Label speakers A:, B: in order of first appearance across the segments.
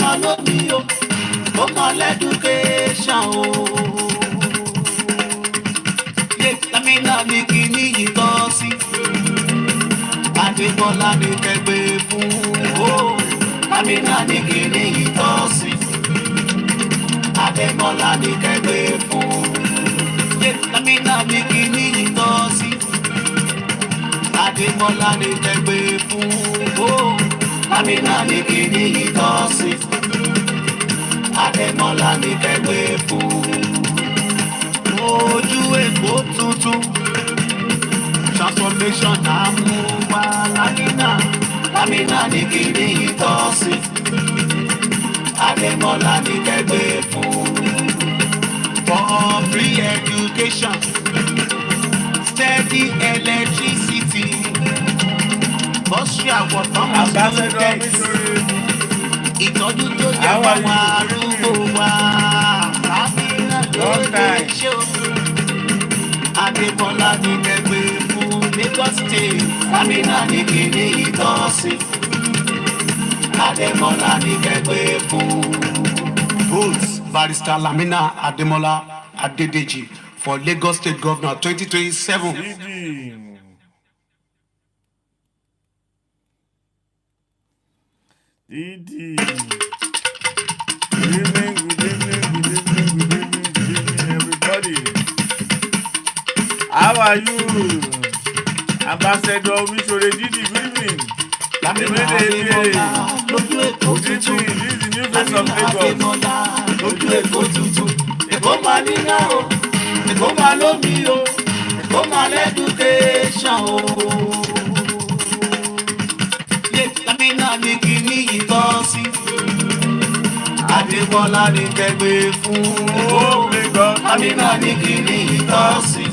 A: máa lómi o, ó máa lẹ́dúkéṣàn o. Yé Lamina ní kíní yìí tọ́ sí. Adémọ́lá ní kẹgbẹ́ fún o. Lamina ní kíní yìí tọ́ sí. Adémọ́lá ní kẹgbẹ́ fún. Yé Lamina ní kíní yìí tọ́ sí. Adémọ́lá ní kẹgbẹ́ fún o. Lamina ní kíní yìí tọ́ sí. Adémọ́lá ní kẹgbẹ́ fún. Ojú èkó tuntun transformation àmúwá Lamina ní kíní yìí tọ́ sí. Adémọ́lá ní kẹgbẹ́ fún. For free education, steady electricity, bursary award fún àwọn students, ìtọ́jú tó yẹ fáwọn arúgbó wa. Lamina ló lè ṣe o. Adémọ́lá ní kẹgbẹ́ fún Lagos State. Lamina ní kíní yìí tọ́ sí. Adémọ́lá ní kẹgbẹ́ fún. Votes Barrister Lamina ADEMOLA for Lagos State Governor 2027.
B: Didi. Good evening, everybody. How are you? Ambassador Omishore Didi, good evening.
A: Lamina ADEMOLA lójú èkó tuntun.
B: This is the new face of Lagos.
A: Lójú èkó tuntun. Èkó máa níná o, èkó máa lómi o, èkó máa lẹ́dúkéṣàn o. Yé Lamina ní kíní yìí tọ́ sí. Adémọ́lá ní kẹgbẹ́ fún o. Lamina ní kíní yìí tọ́ sí.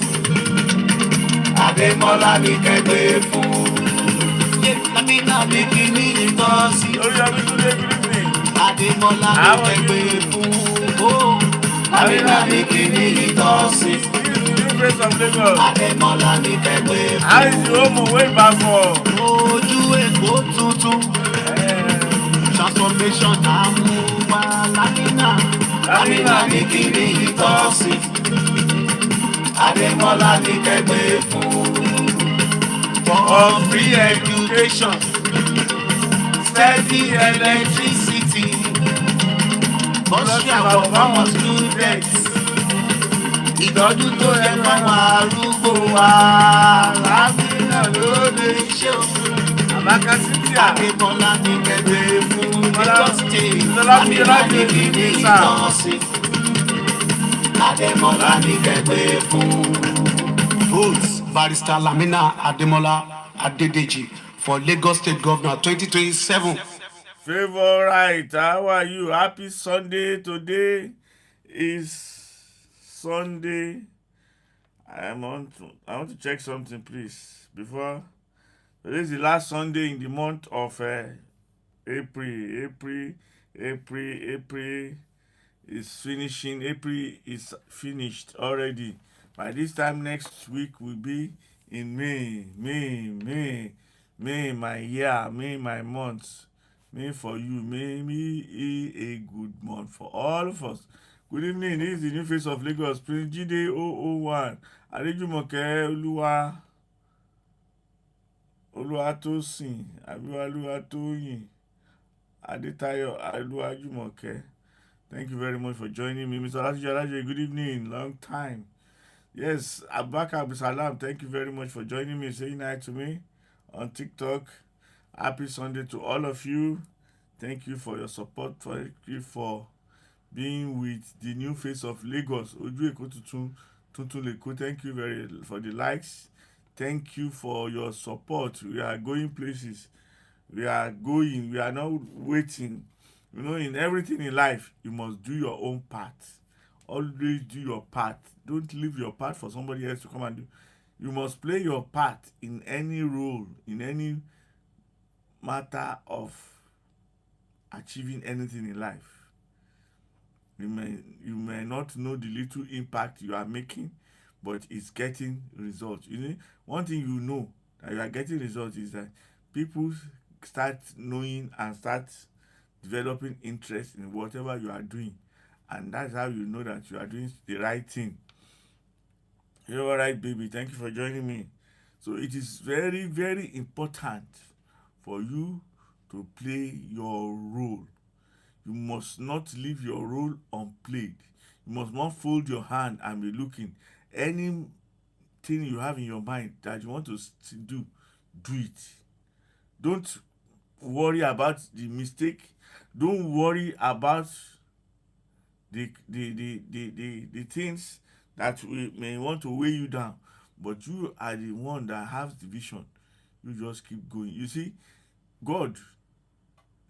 A: Adémọ́lá ní kẹgbẹ́ fún. Yé Lamina ní kíní yìí tọ́ sí. Adémọ́lá ní kẹgbẹ́ fún o. Lamina ní kíní yìí tọ́ sí. Adémọ́lá ní kẹgbẹ́ fún. Ojú èkó tuntun transformation àmúwá Lamina ní kíní yìí tọ́ sí. Adémọ́lá ní kẹgbẹ́ fún. For free education, steady electricity, bursary award fáwọn students, ìtọ́jú tó yẹ fáwọn arúgbó wa. Lamina ló lè ṣe o. Adémọ́lá ní kẹgbẹ́ fún Lagos State. Lamina ní kíní yìí tọ́ sí. Adémọ́lá ní kẹgbẹ́ fún. Votes Barrister Lamina ADEMOLA for Lagos State Governor 2027.
B: Favorite, how are you? Happy Sunday. Today is Sunday. I want to check something, please. Before today is the last Sunday in the month of April. April is finishing. April is finished already. By this time next week will be in May, my year, May, my month. May for you, may be a good month for all of us. Good evening, this is the new face of Lagos, Prince Jide 001, Adejumoke Oluwatosin, Abiwa Oluwatoyin, Adetayo Oluwajumoke. Thank you very much for joining me. Mr. Olatunji, good evening, long time. Yes, Abubakar Abdulsalam, thank you very much for joining me, saying hi to me on TikTok. Happy Sunday to all of you. Thank you for your support. Thank you for being with the new face of Lagos. Oju Eko Tuntun Leko. Thank you very for the likes. Thank you for your support. We are going places. We are going. We are not waiting. You know, in everything in life, you must do your own part. Always do your part. Don't leave your part for somebody else to come and do. You must play your part in any role, in any matter of achieving anything in life. You may not know the little impact you are making, but it's getting results. You know, one thing you know that you are getting results is that people start knowing and start developing interest in whatever you are doing, and that's how you know that you are doing the right thing. You're all right, baby. Thank you for joining me. So it is very, very important for you to play your role. You must not leave your role unplayed. You must not fold your hand and be looking. Anything you have in your mind that you want to do, do it. Don't worry about the mistake. Don't worry about the things that we may want to weigh you down. But you are the one that has the vision. You just keep going. You see, God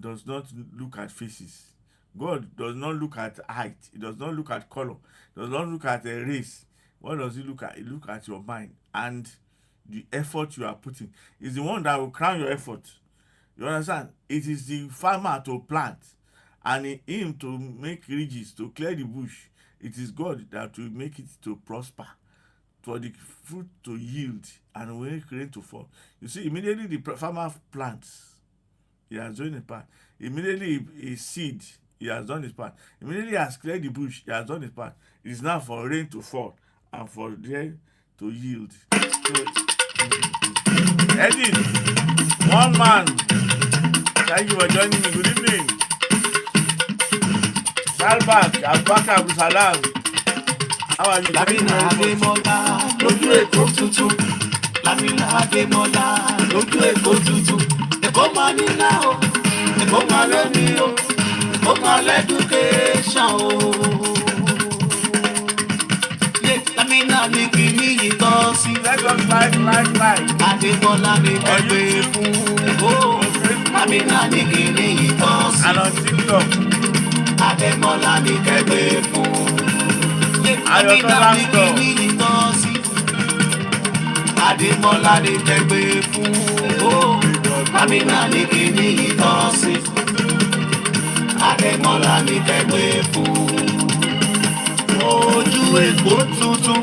B: does not look at faces. God does not look at height. He does not look at color. He does not look at a race. What does he look at? He look at your mind and the effort you are putting. He's the one that will crown your effort. You understand? It is the farmer to plant and him to make ridges, to clear the bush. It is God that will make it to prosper, for the fruit to yield and when rain to fall. You see, immediately the farmer plants, he has done his part. Immediately he seed, he has done his part. Immediately he has cleared the bush, he has done his part. It is now for rain to fall and for there to yield. So, Edith, one man, thank you for joining me. Good evening. Salbak, Abubakar Abdulsalam. How are you?
A: Lamina ADEMOLA lójú Èkó tuntun. Lamina ADEMOLA lójú Èkó tuntun. Èkó máa níná o, Èkó máa lómi o, Èkó máa lẹ́dúkéṣàn o. Lamina ní kíní yìí tọ́ sí.
B: Let us like.
A: ADEMOLA ní kẹ́gbẹ́ fún. Lamina ní kíní yìí tọ́ sí.
B: And on TikTok.
A: ADEMOLA ní kẹ́gbẹ́ fún.
B: Ayọ̀tọ́lá ń sọ.
A: ADEMOLA ní kẹ́gbẹ́ fún. Lamina ní kíní yìí tọ́ sí. ADEMOLA ní kẹ́gbẹ́ fún. Ojú Èkó tuntun.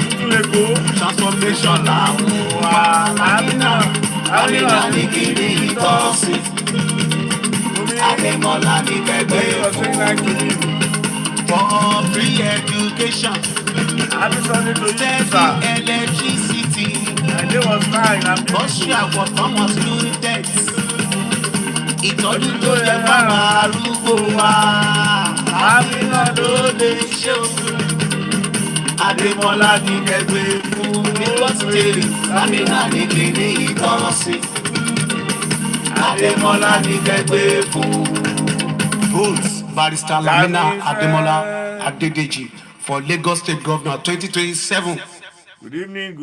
B: Ojú Èkó.
A: Transformation là ń mú wa. Lamina ní kíní yìí tọ́ sí. ADEMOLA ní kẹ́gbẹ́ fún. For free education, steady electricity, Austria for farmers limited. Ìtọ́jú tó yẹ fáwọn arúgbó wa, Lamina ló lè ṣe o. ADEMOLA ní kẹ́gbẹ́ fún Lagos State. Lamina ní kíní ìtọ́sí. ADEMOLA ní kẹ́gbẹ́ fún. Barrister Lamina ADEMOLA ADEDEJI for Lagos State Governor 2027.
B: Good evening.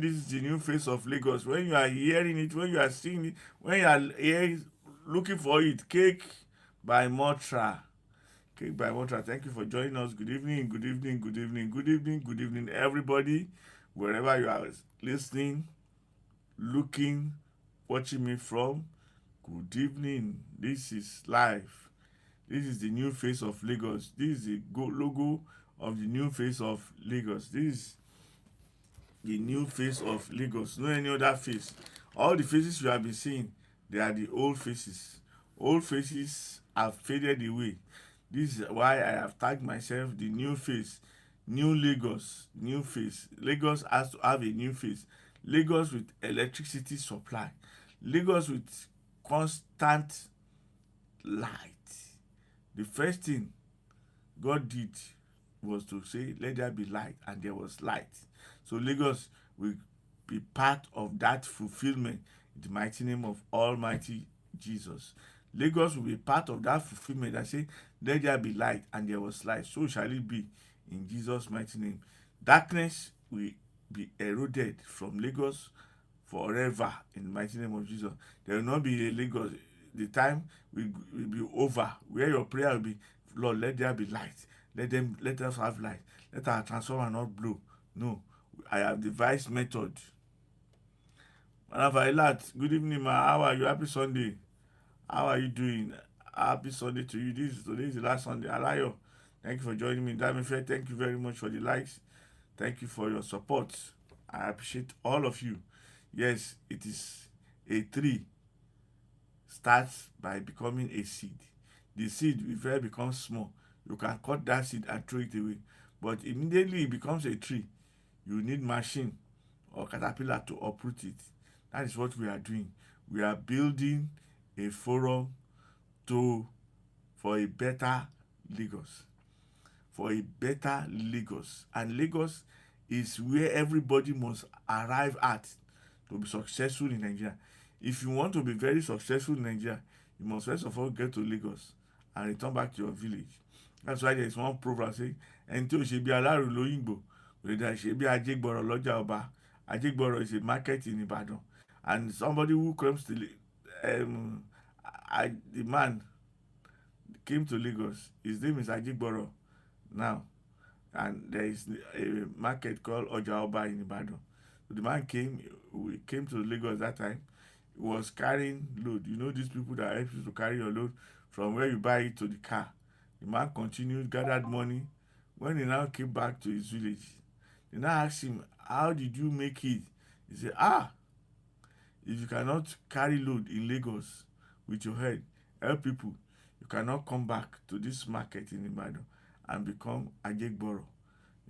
B: This is the new face of Lagos. When you are hearing it, when you are seeing it, when you are looking for it, Cake by Motra. Thank you for joining us. Good evening, everybody. Wherever you are listening, looking, watching me from, good evening. This is live. This is the new face of Lagos. This is the logo of the new face of Lagos. This is the new face of Lagos. No any other face. All the faces you have been seeing, they are the old faces. Old faces have faded away. This is why I have tagged myself the new face. New Lagos. New face. Lagos has to have a new face. Lagos with electricity supply. Lagos with constant light. The first thing God did was to say, let there be light, and there was light. So Lagos will be part of that fulfillment in the mighty name of Almighty Jesus. Lagos will be part of that fulfillment that say, let there be light, and there was light. So shall it be in Jesus' mighty name. Darkness will be eroded from Lagos forever in the mighty name of Jesus. There will not be a Lagos. The time will be over, where your prayer will be, Lord, let there be light. Let us have light. Let our transformer not blow. No, I have devised method. Madam, good evening, ma. How are you? Happy Sunday. How are you doing? Happy Sunday to you. Today is the last Sunday. Alayo, thank you for joining me. Damife, thank you very much for the likes. Thank you for your support. I appreciate all of you. Yes, it is a 3 starts by becoming a seed. The seed, before it becomes small, you can cut that seed and throw it away. But immediately it becomes a tree, you need machine or caterpillar to uproot it. That is what we are doing. We are building a forum to for a better Lagos. For a better Lagos. And Lagos is where everybody must arrive at to be successful in Nigeria. If you want to be very successful in Nigeria, you must first of all get to Lagos and return back to your village. That's why there is one proverb saying, ẹni tí ó ṣe bí alárò lóyìnbó, kò lè dá ṣe bí ajégbọrọ lọ́jà ọba. Ajégbọrọ is a market in Ibadan. And somebody who comes to the man came to Lagos. His name is Ajigboro now. And there is a market called Oja Oba in Ibadan. So the man came to Lagos that time. He was carrying load. You know these people that help you to carry your load from where you buy it to the car. The man continued, gathered money. When he now came back to his village, they now asked him, how did you make it? He said, if you cannot carry load in Lagos with your head, help people, you cannot come back to this market in Ibadan and become Ajegboro.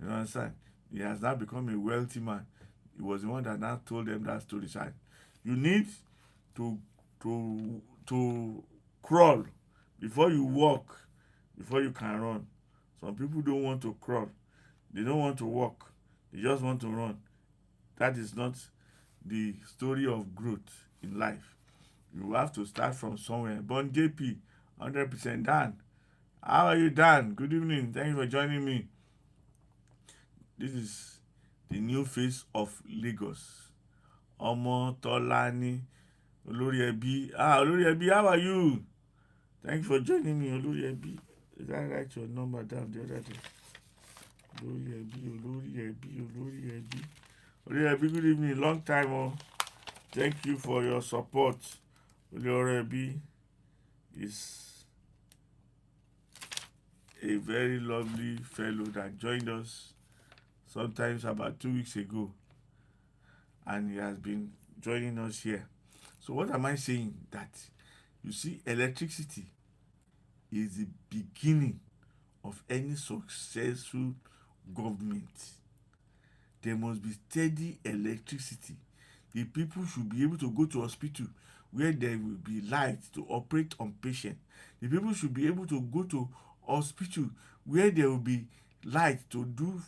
B: You understand? He has now become a wealthy man. He was the one that now told them that story. So you need to crawl before you walk, before you can run. Some people don't want to crawl. They don't want to walk. They just want to run. That is not the story of growth in life. You have to start from somewhere. Born JP, 100% Dan. How are you, Dan? Good evening. Thank you for joining me. This is the new face of Lagos. Omo Tolani Olori Ebi. Olori Ebi, how are you? Thank you for joining me, Olori Ebi. Did I write your number down the other day? Olori Ebi, Olori Ebi, Olori Ebi. Olori Ebi, good evening. Long time. Thank you for your support. Olori Ebi is a very lovely fellow that joined us sometimes about 2 weeks ago, and he has been joining us here. So what am I saying? That you see, electricity is the beginning of any successful government. There must be steady electricity. The people should be able to go to hospital where there will be light to operate on patients. The people should be able to go to hospital where there will be light to do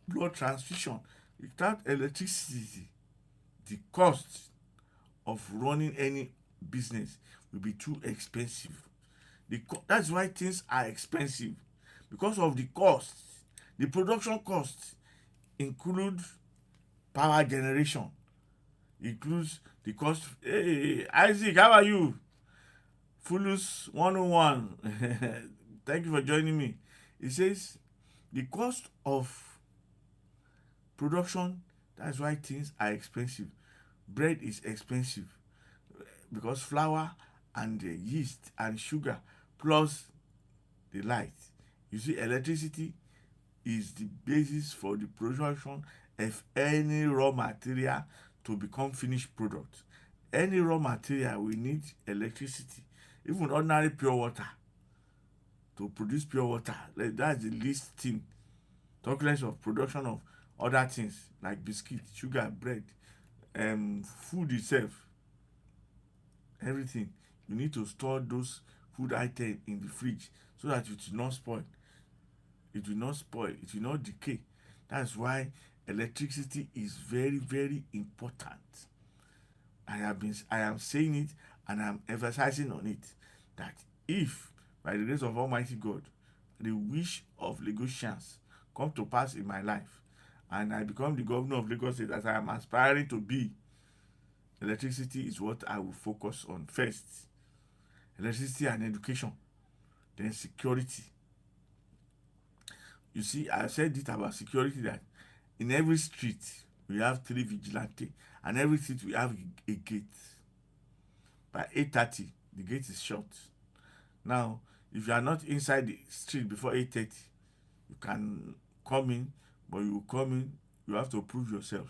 B: blood transfusion. Without electricity, the cost of running any business will be too expensive. That's why things are expensive, because of the cost. The production costs include power generation, includes the cost. Hey, Isaac, how are you? Fulus 101. Thank you for joining me. It says the cost of production, that's why things are expensive. Bread is expensive because flour and the yeast and sugar plus the light. You see, electricity is the basis for the production of any raw material to become finished product. Any raw material will need electricity. Even ordinary pure water, to produce pure water, that's the least thing. Talk less of production of other things like biscuit, sugar, bread, food itself, everything. You need to store those food items in the fridge so that it will not spoil. It will not spoil. It will not decay. That's why electricity is very, very important. I am saying it and I'm emphasizing on it, that if by the grace of Almighty God the wish of Lagosians come to pass in my life and I become the governor of Lagos State, as I am aspiring to be, electricity is what I will focus on first. Electricity and education, then security. You see, I said it about security, that in every street we have 3 vigilantes, and every street we have a gate. By 8:30, the gate is shut. Now, if you are not inside the street before 8:30, you can come in, but you will come in, you have to prove yourself.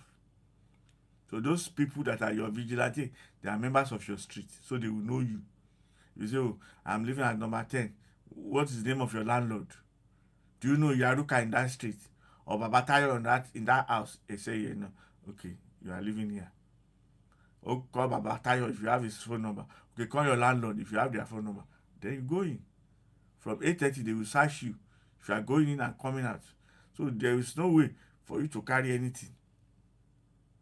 B: So those people that are your vigilante, they are members of your street, so they will know you. You say, oh, I'm living at number 10. What is the name of your landlord? Do you know Yaruka in that street? Or Babatayo in that house? They say, yeah, no. Okay, you are living here. Oh, call Babatayo if you have his phone number. Okay, call your landlord if you have their phone number. Then you go in. From 8:30, they will search you if you are going in and coming out. So there is no way for you to carry anything.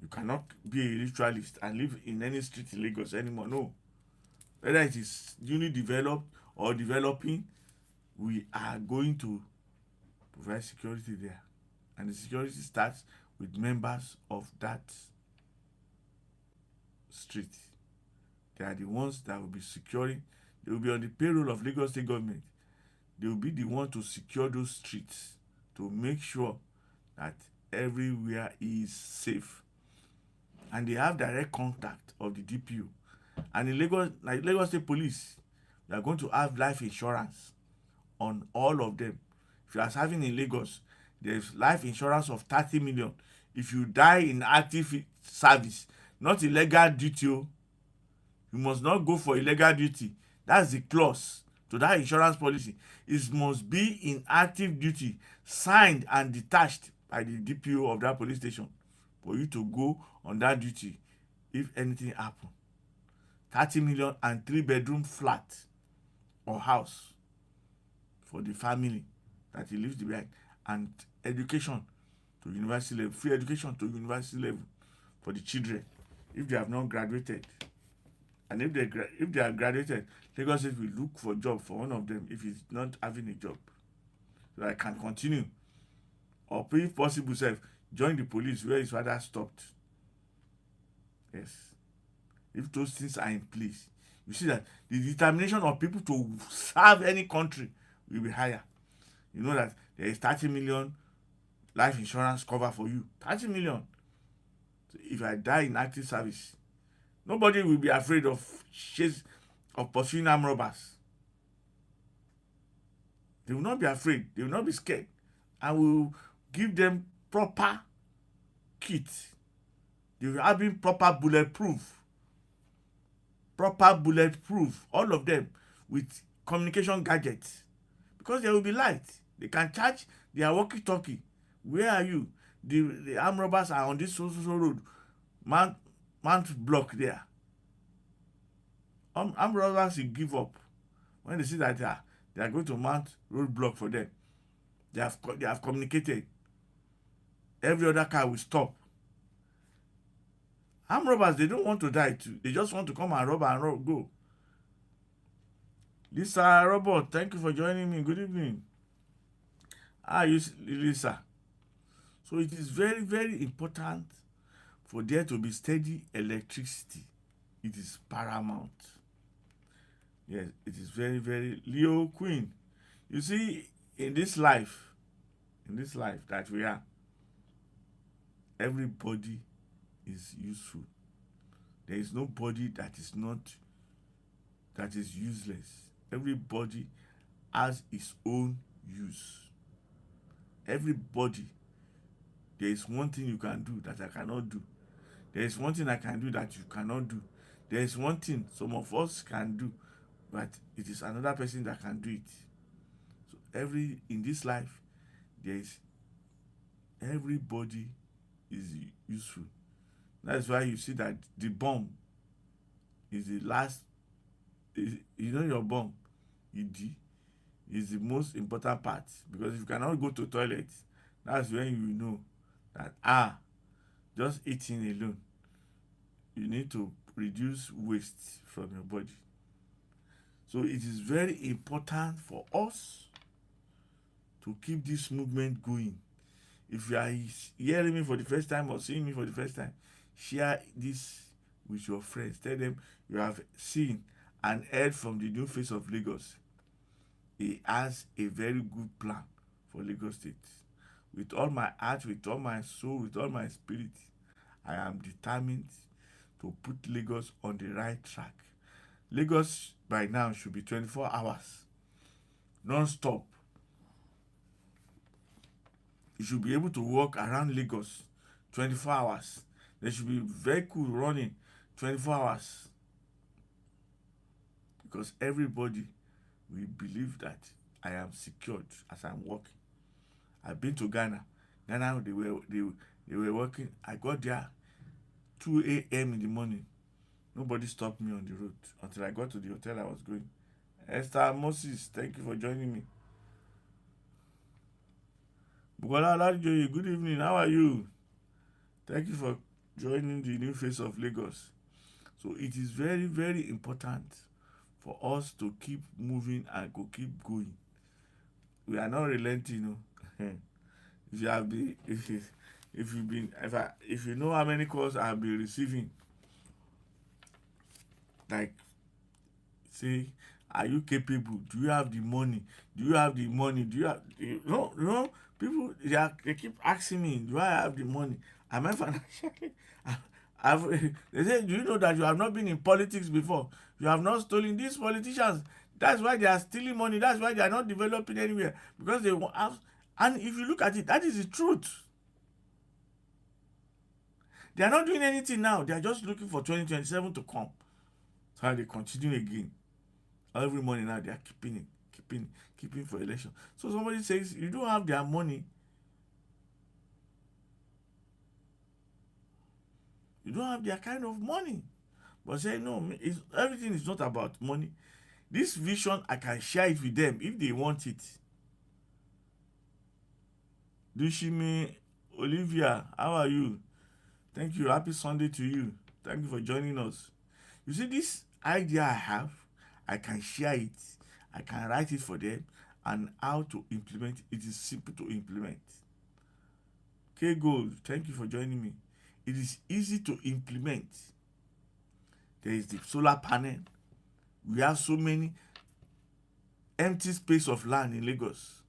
B: You cannot be a ritualist and live in any street in Lagos anymore. No. Whether it is newly developed or developing, we are going to provide security there. And the security starts with members of that street. They are the ones that will be securing. They will be on the payroll of Lagos State government. They will be the one to secure those streets to make sure that everywhere is safe. And they have direct contact of the DPO. And in Lagos, like Lagos State Police, they are going to have life insurance on all of them. If you are serving in Lagos, there is life insurance of 30 million. If you die in active service, not illegal duty, you must not go for illegal duty. That's the clause to that insurance policy. It must be in active duty, signed and detached by the DPO of that police station for you to go on that duty if anything happen. 30 million and 3-bedroom flat or house for the family that he leaves behind, and education to university level, free education to university level for the children if they have not graduated. And if they are graduated, Lagos State will look for a job for one of them if he's not having a job, so I can continue, or if possible, join the police where his father stopped. Yes, if those things are in place, you see that the determination of people to serve any country will be higher. You know that there is 30 million life insurance cover for you. 30 million. So if I die in active service, nobody will be afraid of pursuing armed robbers. They will not be afraid. They will not be scared. I will give them proper kit. They will have been proper bulletproof. All of them with communication gadgets. Because there will be light. They can charge their walkie-talkie. Where are you? The armed robbers are on this so road. Mount block there. Armed robbers will give up when they see that they are going to mount roadblock for them. They have communicated. Every other car will stop. Armed robbers, they don't want to die too. They just want to come and rob go. Lisa Robert, thank you for joining me. Good evening. How are you, Lisa? So it is very, very important for there to be steady electricity. It is paramount. Yes, it is very, very. Leo Queen, you see, in this life that we are, everybody is useful. There is nobody that is useless. Everybody has his own use. Everybody. There is one thing you can do that I cannot do. There is one thing I can do that you cannot do. There is one thing some of us can do, but it is another person that can do it. So in this life, everybody is useful. That's why you see that the bomb is the last. Your bomb, is the most important part, because if you cannot go to toilet, that's when you know that just eating alone, you need to reduce waste from your body. So it is very important for us to keep this movement going. If you are hearing me for the first time or seeing me for the first time, share this with your friends. Tell them you have seen and heard from the new face of Lagos. He has a very good plan for Lagos State. With all my heart, with all my soul, with all my spirit, I am determined to put Lagos on the right track. Lagos by now should be 24 hours, non-stop. You should be able to walk around Lagos 24 hours. There should be vehicle running 24 hours. because everybody will believe that I am secured as I'm working. I've been to Ghana. Ghana, they were working. I got there 2 a.m. in the morning. Nobody stopped me on the road until I got to the hotel I was going. Esther Moses, thank you for joining me. Bukola Olajoye, good evening. How are you? Thank you for joining the new face of Lagos. So it is very, very important for us to keep moving and keep going. We are not relenting, if you have been, if you know how many calls I have been receiving, like, say, are you capable? Do you have the money? Do you have the money? Do you have, people, they keep asking me, do I have the money? Am I financially? They say, do you know that you have not been in politics before? You have not stolen. These politicians, that's why they are stealing money. That's why they are not developing anywhere, because they have. And if you look at it, that is the truth. They are not doing anything now. They are just looking for 2027 to come. So they continue again. Every morning now they are keeping for election. So somebody says, you don't have their money. You don't have their kind of money. But say, no, everything is not about money. This vision, I can share it with them if they want it. Dushime Olivia, how are you? Thank you. Happy Sunday to you. Thank you for joining us. You see, this idea I have, I can share it. I can write it for them, and how to implement it is simple to implement. K Gold, thank you for joining me. It is easy to implement. There is the solar panel. We have so many empty space of land in Lagos,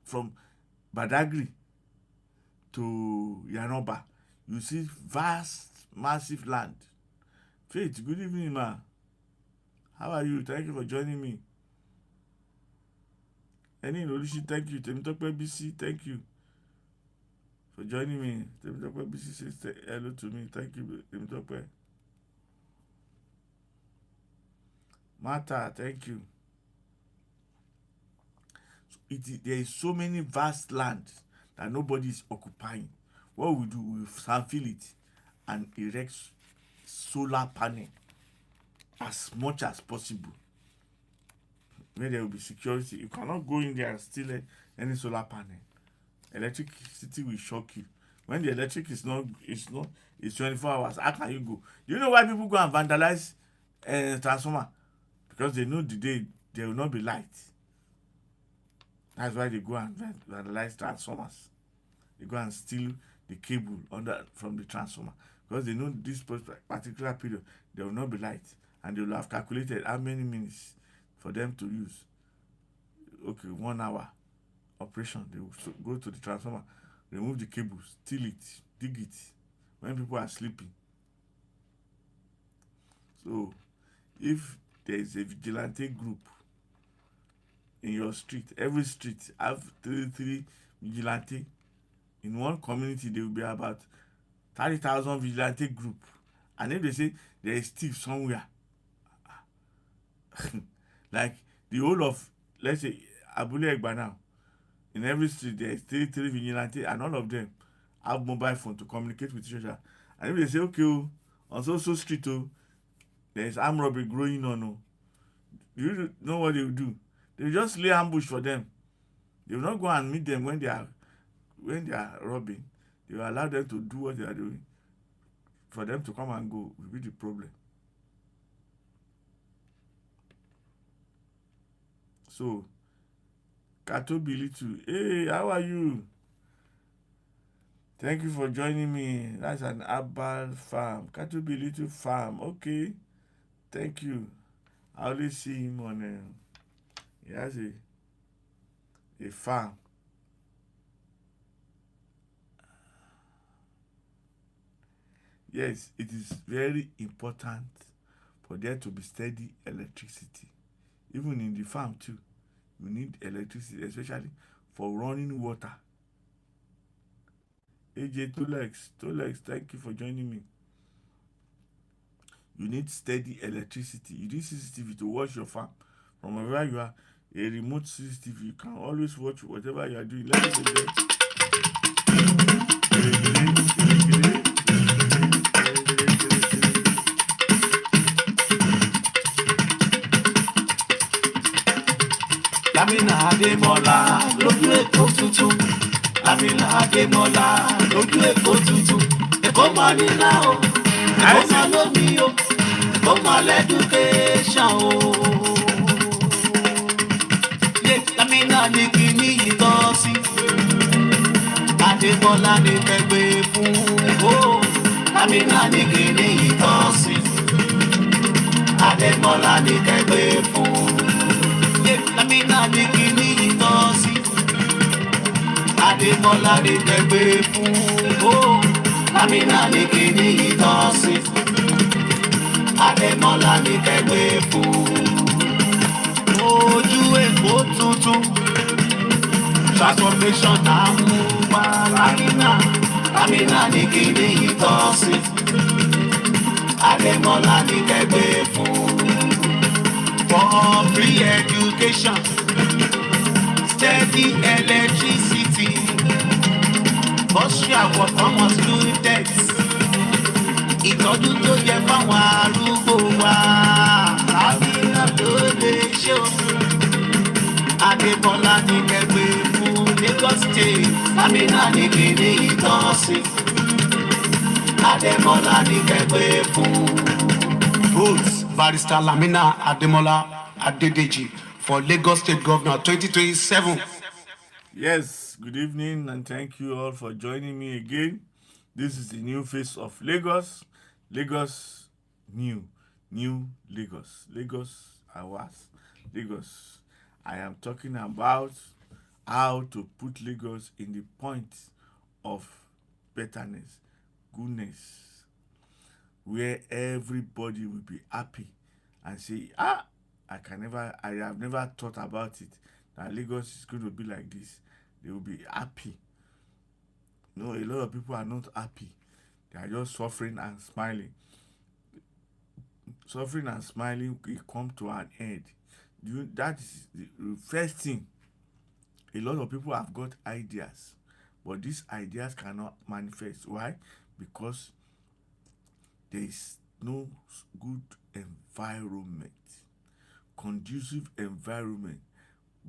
B: from Badagry to Yanoba. You see vast, massive land. Faith, good evening, ma. How are you? Thank you for joining me. Any Olushi, thank you. Temitope BC, thank you for joining me. Temitope BC says hello to me. Thank you, Temitope. Martha, thank you. So there is so many vast lands that nobody is occupying. What we do, we fill it and erect solar panel as much as possible, where there will be security. You cannot go in there and steal any solar panel. Electricity will shock you. When the electric is 24 hours, how can you go? Do you know why people go and vandalize transformer? Because they know the day there will not be light. That's why they go and vandalize transformers. They go and steal the cable from the transformer, because they know this particular period there will not be light, and they will have calculated how many minutes for them to use. Okay, 1 hour operation. They will go to the transformer, remove the cable, steal it, dig it when people are sleeping. So if there is a vigilante group in your street, every street have three vigilante. In one community, there will be about 30,000 vigilante group. And if they say there is thief somewhere, like the whole of, let's say, Abule Egba now, in every street there is three vigilante, and all of them have mobile phone to communicate with each other. And if they say, okay, on so street, there is armed robbery growing on, do you know what they will do? They will just lay ambush for them. They will not go and meet them when they are robbing. They will allow them to do what they are doing. For them to come and go will be the problem. So, Katobili too. Hey, how are you? Thank you for joining me. That's an herbal farm. Katobili too farm. Okay. Thank you. I always see him on he has a farm. Yes, it is very important for there to be steady electricity. Even in the farm too, you need electricity, especially for running water. AJ Tolex, thank you for joining me. You need steady electricity. You need CCTV to watch your farm. From wherever you are, a remote CCTV, you can always watch whatever you are doing. Ladies and gentlemen.
A: Lamina ADEMOLA lójú Èkó tuntun. Lamina ADEMOLA lójú Èkó tuntun. Èkó máa níná o, Èkó máa lómi o, Èkó máa lẹ́dúkéṣàn o. Lamina ní kíní yìí tọ́ sí. ADEMOLA ní kẹgbẹ́ fún Èkó. Lamina ní kíní yìí tọ́ sí. ADEMOLA ní kẹgbẹ́ fún. Lamina ní kíní yìí tọ́ sí. ADEMOLA ní kẹgbẹ́ fún. Lamina ní kíní yìí tọ́ sí. ADEMOLA ní kẹgbẹ́ fún. Ojú Èkó tuntun. Transformation náà mú wá Lamina. Lamina ní kíní yìí tọ́ sí. ADEMOLA ní kẹgbẹ́ fún. For free education, steady electricity, bọ́sùn àwọ̀ fáwọn students, ìtọ́jú tó yẹ fáwọn arúgbó wa, Lamina ló lè ṣe o. ADEMOLA ní kẹgbẹ́ fún Lagos State. Lamina ní kíní ìtọ́ sí. ADEMOLA ní kẹgbẹ́ fún. Votes Barrister Lamina ADEMOLA Adedeji for Lagos State Governor 2027.
B: Yes, good evening and thank you all for joining me again. This is the new face of Lagos. Lagos new Lagos. Lagos Awas. Lagos. I am talking about how to put Lagos in the point of betterness, goodness, where everybody will be happy and say, I have never thought about it, that Lagos is going to be like this. They will be happy. No, a lot of people are not happy. They are just suffering and smiling. Suffering and smiling will come to an end. That is the first thing. A lot of people have got ideas, but these ideas cannot manifest. Why? Because there is no good environment, conducive environment,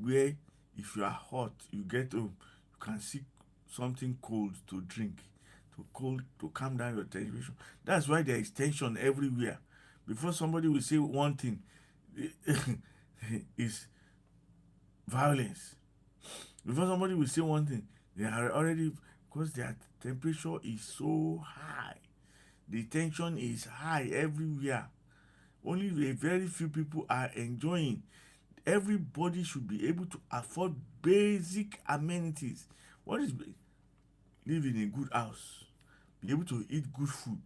B: where if you are hot, you get home, you can seek something cold to drink, to calm down your tension. That's why there is tension everywhere. Before somebody will say one thing, is violence. Before somebody will say one thing, they are already, because their temperature is so high. The tension is high everywhere. Only a very few people are enjoying. Everybody should be able to afford basic amenities. What is live in a good house, be able to eat good food,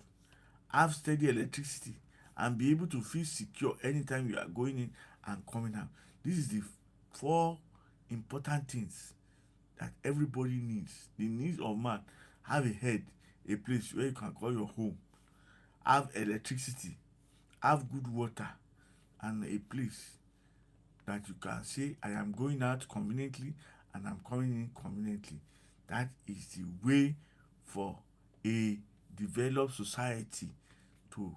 B: have steady electricity, and be able to feel secure anytime you are going in and coming out. This is the 4 important things that everybody needs. The needs of man: have a head, a place where you can call your home, have electricity, have good water, and a place that you can say, I am going out conveniently and I'm coming in conveniently. That is the way for a developed society to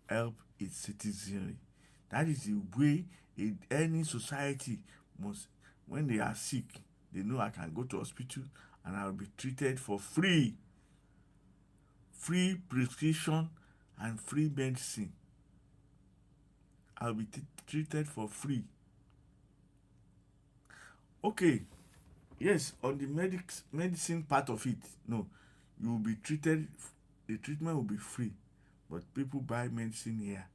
B: help its citizenry. That is the way any society must, when they are sick, they know I can go to hospital and I will be treated for free prescription and free medicine. I'll be treated for free. Okay, yes, on the medicine part of it, no, you will be treated, the treatment will be free, but people buy medicine here,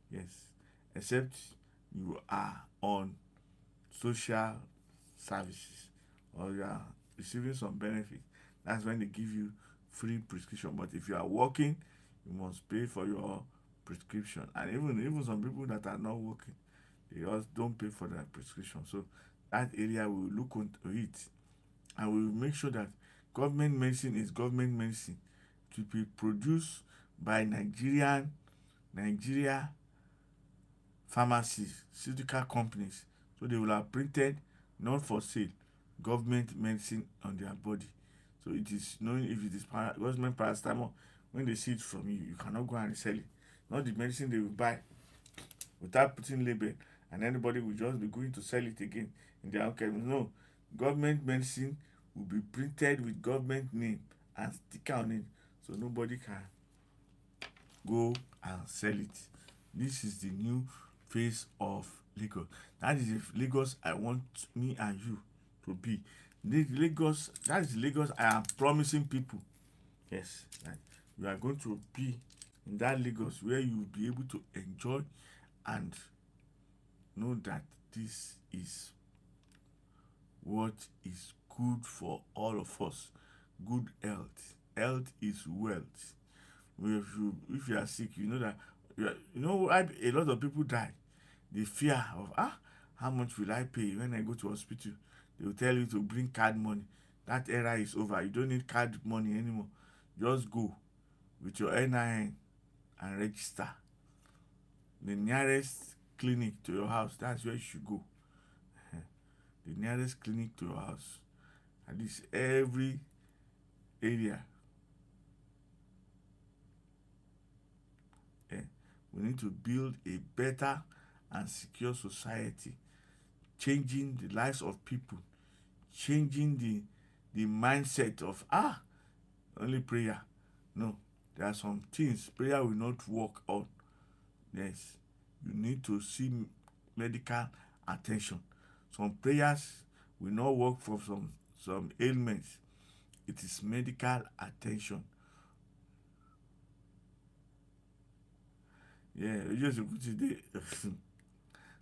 B: yes, except you are on social services or you are receiving some benefit. That's when they give you free prescription. But if you are working, you must pay for your prescription. And even some people that are not working, they also don't pay for their prescription. So that area we will look into it, and we will make sure that government medicine is government medicine, to be produced by Nigerian Nigeria pharmaceutical companies. So they will have printed not for sale government medicine on their body. So it is knowing if it is government paracetamol. When they see it from you, you cannot go and sell it. Not the medicine they will buy without putting label, and anybody will just be going to sell it again in their own chemist. No, government medicine will be printed with government name and sticker on it, so nobody can go and sell it. This is the new face of Lagos. That is the Lagos I want me and you to be. The Lagos, that is the Lagos I am promising people. Yes, that you are going to be in that Lagos where you will be able to enjoy and know that this is what is good for all of us. Good health. Health is wealth. If you are sick, you know that a lot of people die. The fear of how much will I pay when I go to hospital? They will tell you to bring card money. That era is over. You don't need card money anymore. Just go with your NIN and register. The nearest clinic to your house, that's where you should go. The nearest clinic to your house. At least every area. We need to build a better and secure society, changing the lives of people, changing the mindset of only prayer. No, there are some things prayer will not work on. Yes, you need to see medical attention. Some prayers will not work for some ailments. It is medical attention. Yeah, just today.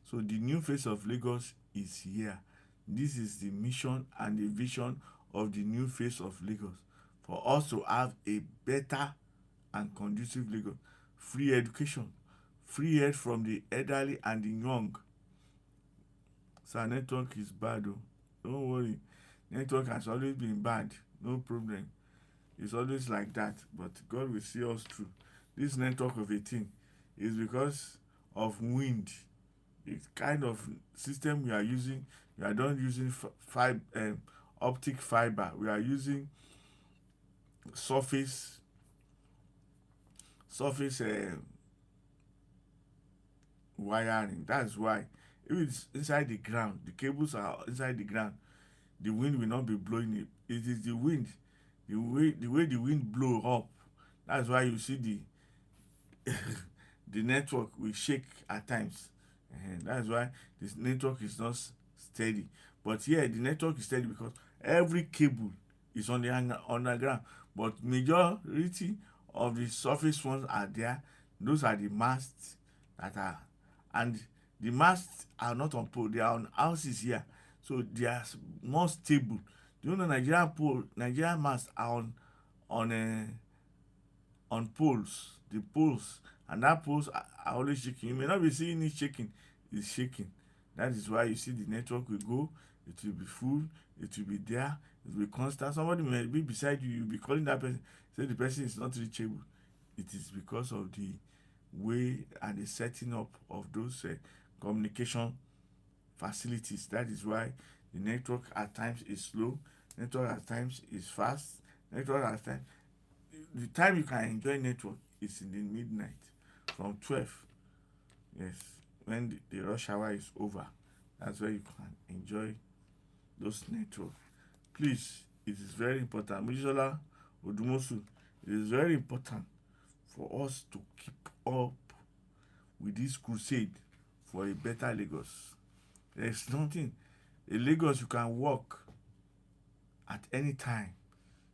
B: So the new face of Lagos is here. This is the mission and the vision of the new face of Lagos, for us to have a better and conducive Lagos. Free education, free health from the elderly and the young. So our network is bad though. Don't worry. Network has always been bad. No problem. It's always like that. But God will see us through. This network of 18 is because of wind. It's kind of system we are using. We are not using optic fiber. We are using surface wiring. That's why if it's inside the ground, the cables are inside the ground, the wind will not be blowing it. It is the wind, the way the wind blow up. That's why you see the network will shake at times. And that's why this network is not steady. But here the network is steady because every cable is on the underground. But majority of the surface ones are there. Those are the masts that are, and the masts are not on pole, they are on houses here. So they are more stable. Do you know Nigerian masts are on poles, the poles, and that poles are always shaking. You may not be seeing it shaking, it's shaking. That is why you see the network will go, it will be full, it will be there, it will be constant. Somebody may be beside you, you'll be calling that person, say the person is not reachable. It is because of the way and the setting up of those communication facilities. That is why the network at times is slow, network at times is fast, network at times. The time you can enjoy network is in the midnight from 12. Yes, when the rush hour is over, that's where you can enjoy those network. Please, it is very important. Mujisola Odumosu, it is very important for us to keep up with this crusade for a better Lagos. There is nothing. A Lagos you can walk at any time.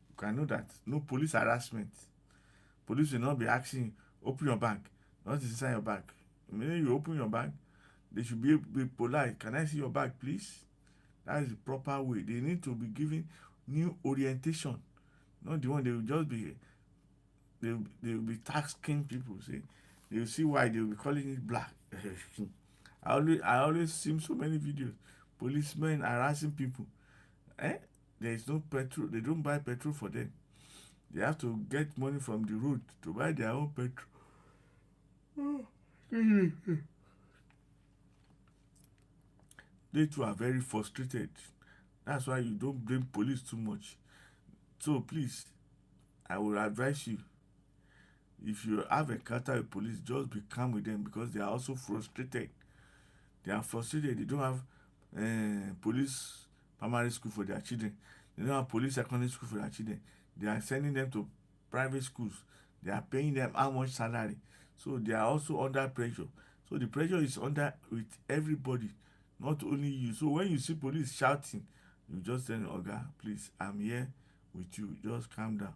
B: You can know that no police harassment. Police will not be asking, open your bag. What is inside your bag? The minute you open your bag, they should be polite. Can I see your bag, please? That is the proper way. They need to be given new orientation. Not the one they will just be, they will be tasking people. See, they will see why they will be calling it black. I always see so many videos. Policemen harassing people. There is no petrol. They don't buy petrol for them. They have to get money from the road to buy their own petrol. They too are very frustrated. That's why you don't blame police too much. So please, I will advise you, if you have a encounter with police, just be calm with them because they are also frustrated. They are frustrated. They don't have police primary school for their children. They don't have police secondary school for their children. They are sending them to private schools. They are paying them how much salary. So they are also under pressure. So the pressure is under with everybody, not only you. So when you see police shouting, you just tell them, Oga, please, I'm here with you. Just calm down.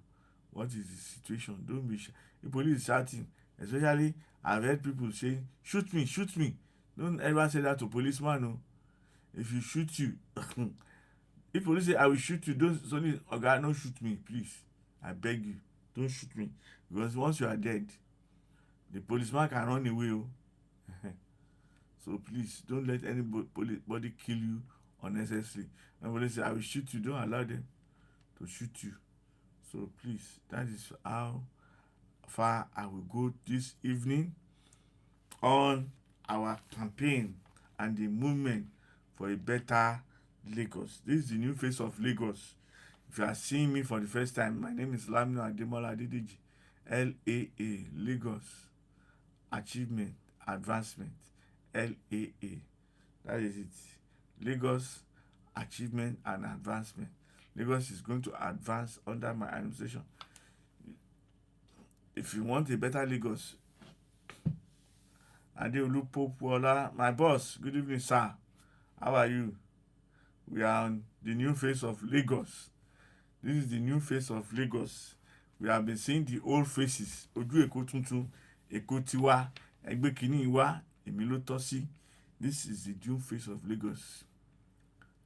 B: What is the situation? Don't be the police is shouting. Especially, I've heard people saying, shoot me, shoot me. Don't ever say that to policeman. No. If you shoot you, if police say I will shoot you, don't suddenly, Oga, don't shoot me, please. I beg you, don't shoot me. Because once you are dead, the policeman can run away. Oh. So please, don't let anybody kill you unnecessarily. When police say I will shoot you, don't allow them to shoot you. So please, that is how far I will go this evening on our campaign and the movement for a better Lagos. This is the new face of Lagos. If you are seeing me for the first time, my name is Lamina ADEMOLA LAA, Lagos Achievement Advancement, LAA. That is it. Lagos Achievement and Advancement. Lagos is going to advance under my administration. If you want a better Lagos, Adeolu Popuola, my boss, good evening, sir. How are you? We are on the new face of Lagos. This is the new face of Lagos. We have been seeing the old faces. Ojú Èkó tuntun, Èkó tiwa, Ẹgbẹ́ kìíní wa, èmi ló tọ́ sí. This is the new face of Lagos.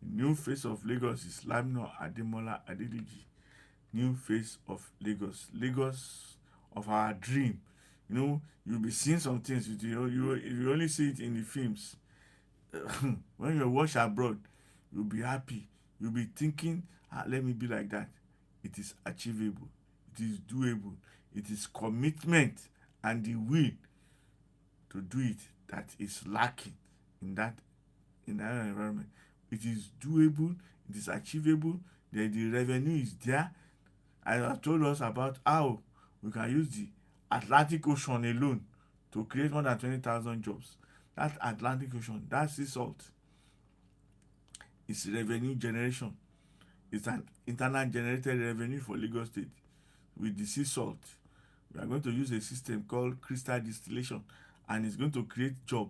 B: The new face of Lagos is Lamina ADEMOLA Adeliji. New face of Lagos. Lagos of our dream. You know, you'll be seeing some things. You only see it in the films. When you watch abroad, you'll be happy. You'll be thinking, let me be like that. It is achievable. It is doable. It is commitment and the will to do it that is lacking in that environment. It is doable. It is achievable. The revenue is there. I have told us about how we can use the Atlantic Ocean alone to create more than 20,000 jobs. That Atlantic Ocean, that sea salt, is revenue generation. It's an internal generated revenue for Lagos State. With the sea salt, we are going to use a system called crystal distillation, and it's going to create job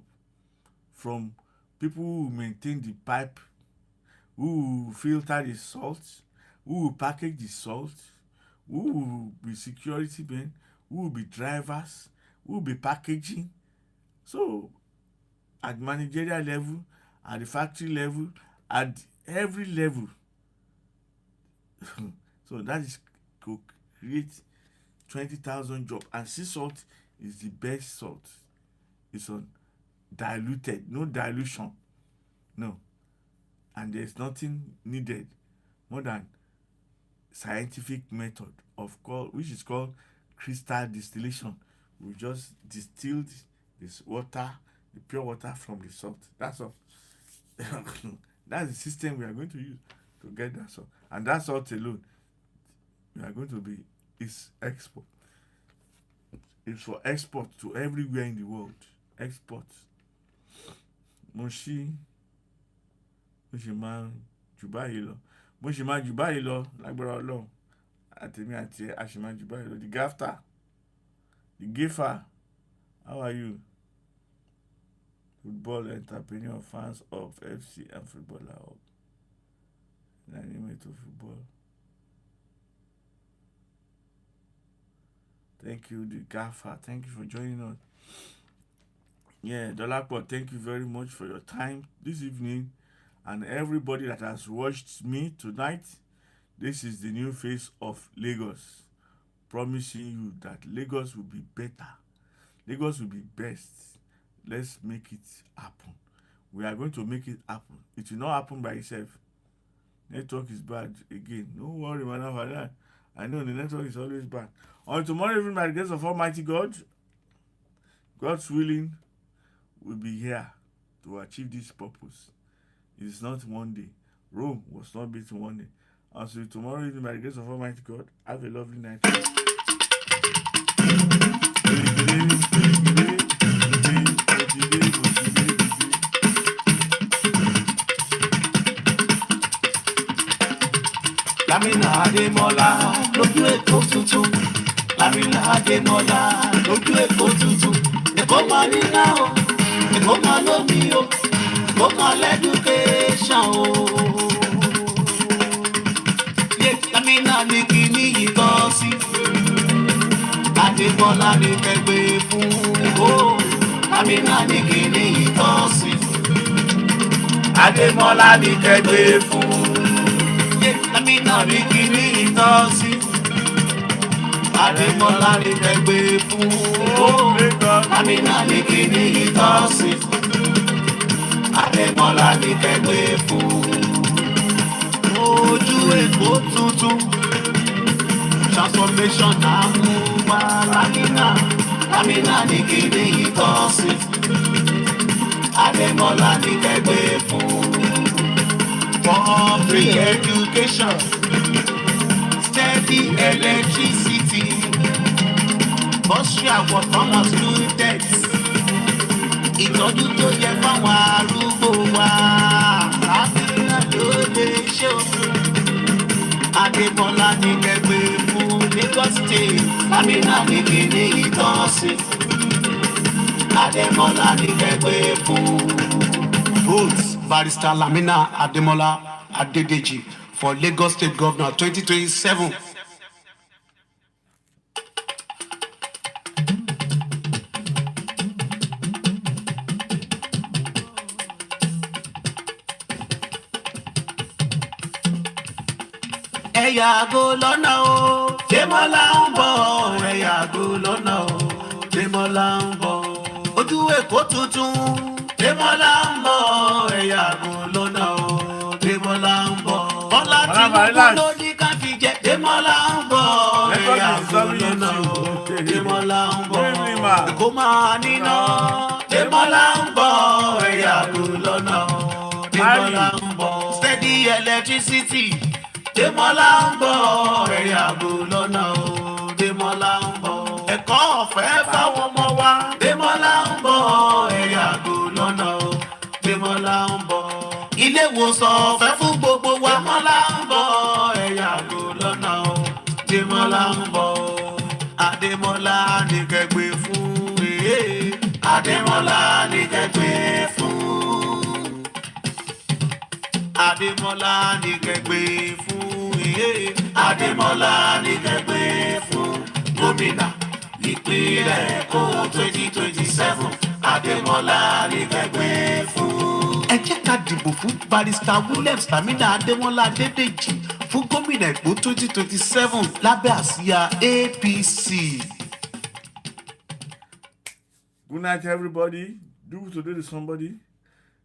B: from people who maintain the pipe, who filter the salt, who package the salt, who will be security men, who will be drivers, who will be packaging. So at managerial level, at the factory level, at every level. So that is to create 20,000 jobs. And sea salt is the best salt. It's undiluted, no dilution, no. And there's nothing needed more than scientific method which is called crystal distillation. We just distilled this water, the pure water from the salt. That's all. That's the system we are going to use to get that salt. And that salt alone, we are going to be export. It's for export to everywhere in the world. Export. Mo ṣì máa jù báyìí lọ. Mo ṣì máa jù báyìí lọ lágbára Ọlọ́run. Àtèmi àti ẹ a ṣì máa jù báyìí lọ. The gafter. The gaffer. How are you? Football entrepreneur, fans of FC and footballer up. Animate to football. Thank you, the gaffer. Thank you for joining us. Yeah, Dolapo, thank you very much for your time this evening. And everybody that has watched me tonight, this is the new face of Lagos. Promising you that Lagos will be better. Lagos will be best. Let's make it happen. We are going to make it happen. It will not happen by itself. Network is bad again. No worry, madam, for that. I know the network is always bad. On tomorrow evening, by the grace of Almighty God, God's willing, we'll be here to achieve this purpose. It is not one day. Rome was not built in one day. Until tomorrow evening, by the grace of Almighty God, have a lovely night.
A: Lamina ADEMOLA lójú èkó tuntun. Lamina ADEMOLA lójú èkó tuntun. Èkó máa níná o, èkó máa lómi o, èkó máa lẹ́dúkéṣàn o. Lamina ní kíní yìí tọ́ sí. ADEMOLA ní kẹgbẹ́ fún èkó. Lamina ní kíní yìí tọ́ sí. ADEMOLA ní kẹgbẹ́ fún. Lamina ní kíní yìí tọ́ sí. ADEMOLA ní kẹgbẹ́ fún. Lamina ní kíní yìí tọ́ sí. ADEMOLA ní kẹgbẹ́ fún. Ojú èkó tuntun. Transformation àmúwá Lamina ní kíní yìí tọ́ sí. ADEMOLA ní kẹgbẹ́ fún. For free education, steady electricity, bursary award fáwọn students, ìtọ́jú tó yẹ fáwọn arúgbó wa, Lamina ló lè ṣe o. ADEMOLA ní kẹgbẹ́ fún Lagos State. Lamina ní kíní yìí tọ́ sí. ADEMOLA ní kẹgbẹ́ fún. Votes Barrister Lamina ADEMOLA Adedeji for Lagos State Governor 2027. Ẹ yàgò lọ́nà o, ADEMOLA ń bọ̀. Ẹ yàgò lọ́nà o, ADEMOLA ń bọ̀. Ojú èkó tuntun. ADEMOLA ń bọ̀. Ẹ yàgò lọ́nà o, ADEMOLA ń bọ̀. Bọ́lá Tinubu ló ní ká fi jẹ. ADEMOLA ń bọ̀. Ẹ yàgò lọ́nà o, ADEMOLA ń bọ̀. Èkó máa níná. ADEMOLA ń bọ̀. Ẹ yàgò lọ́nà o, ADEMOLA ń bọ̀. Steady electricity. ADEMOLA ń bọ̀. Ẹ yàgò lọ́nà o, ADEMOLA ń bọ̀. Ẹ̀kọ́ ọ̀fẹ́ fáwọn ọmọ wa. ADEMOLA ń bọ̀. Ẹ yàgò lọ́nà o, ADEMOLA ń bọ̀. Ilé ìwòsàn ọ̀fẹ́ fún gbogbo wa. ADEMOLA ń bọ̀. Ẹ yàgò lọ́nà o, ADEMOLA ń bọ̀. ADEMOLA ní kẹgbẹ́ fún. ADEMOLA ní kẹgbẹ́ fún. ADEMOLA ní kẹgbẹ́ fún. ADEMOLA ní kẹgbẹ́ fún. Gómìnà ìpínlẹ̀ Èkó 2027. ADEMOLA ní kẹgbẹ́ fún. Ẹ jẹ́ ká dìbò fún Barrister Lamina ADEMOLA Adedeji fún gómìnà Èkó 2027 lábẹ́ àsíá APC.
B: Good night, everybody. Do good today to somebody.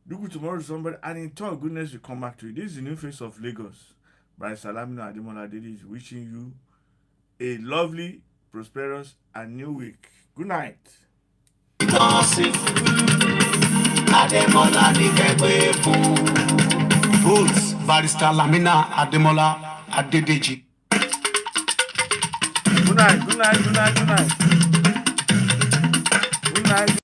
B: Do good tomorrow to somebody. And in turn, goodness will come back to you. This is the new face of Lagos. Barrister Lamina ADEMOLA Adedeji is wishing you a lovely, prosperous, and new week. Good night.
A: ADEMOLA ní kẹgbẹ́ fún. Votes Barrister Lamina ADEMOLA Adedeji.
B: Good night, good night, good night, good night. Good night.